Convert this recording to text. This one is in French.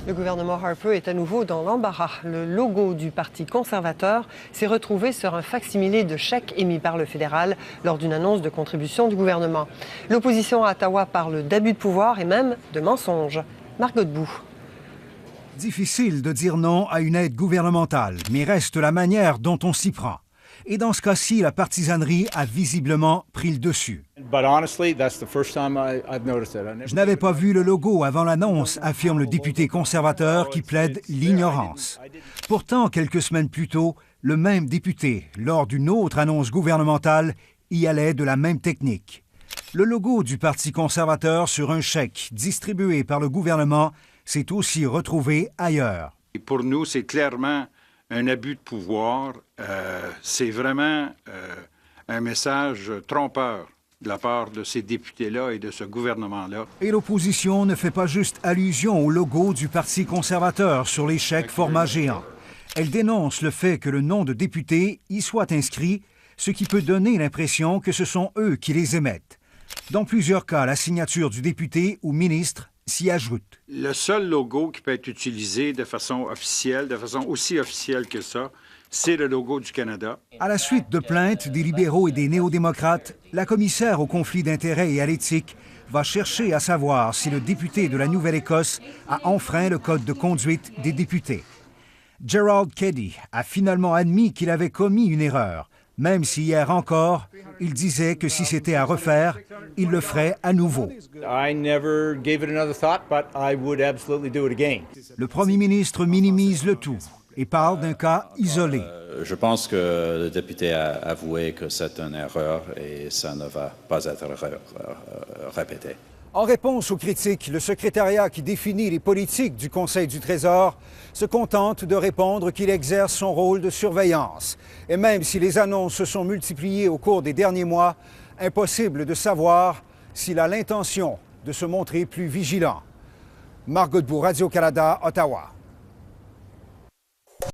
Le gouvernement Harper est à nouveau dans l'embarras. Le logo du Parti conservateur s'est retrouvé sur un fac-similé de chèque émis par le fédéral lors d'une annonce de contribution du gouvernement. L'opposition à Ottawa parle d'abus de pouvoir et même de mensonges. Marc Godbout. Difficile de dire non à une aide gouvernementale, mais reste la manière dont on s'y prend. Et dans ce cas-ci, la partisanerie a visiblement pris le dessus. Je n'avais pas vu le logo avant l'annonce, affirme le député conservateur qui plaide l'ignorance. Pourtant, quelques semaines plus tôt, le même député, lors d'une autre annonce gouvernementale, y allait de la même technique. Le logo du Parti conservateur sur un chèque distribué par le gouvernement s'est aussi retrouvé ailleurs. Et pour nous, c'est clairement un abus de pouvoir. C'est vraiment un message trompeur de la part de ces députés-là et de ce gouvernement-là. Et l'opposition ne fait pas juste allusion au logo du Parti conservateur sur les chèques format géant. Elle dénonce le fait que le nom de député y soit inscrit, ce qui peut donner l'impression que ce sont eux qui les émettent. Dans plusieurs cas, la signature du député ou ministre s'y ajoute. Le seul logo qui peut être utilisé de façon officielle, de façon aussi officielle que ça, c'est le logo du Canada. À la suite de plaintes des libéraux et des néo-démocrates, la commissaire au conflit d'intérêts et à l'éthique va chercher à savoir si le député de la Nouvelle-Écosse a enfreint le code de conduite des députés. Gerald Keddy a finalement admis qu'il avait commis une erreur, même si hier encore, il disait que si c'était à refaire, il le ferait à nouveau. Le premier ministre minimise le tout et parle d'un cas isolé. Je pense que le député a avoué que c'est une erreur et ça ne va pas être répété. En réponse aux critiques, le secrétariat qui définit les politiques du Conseil du Trésor se contente de répondre qu'il exerce son rôle de surveillance. Et même si les annonces se sont multipliées au cours des derniers mois, impossible de savoir s'il a l'intention de se montrer plus vigilant. Marc Godbout, Radio-Canada, Ottawa.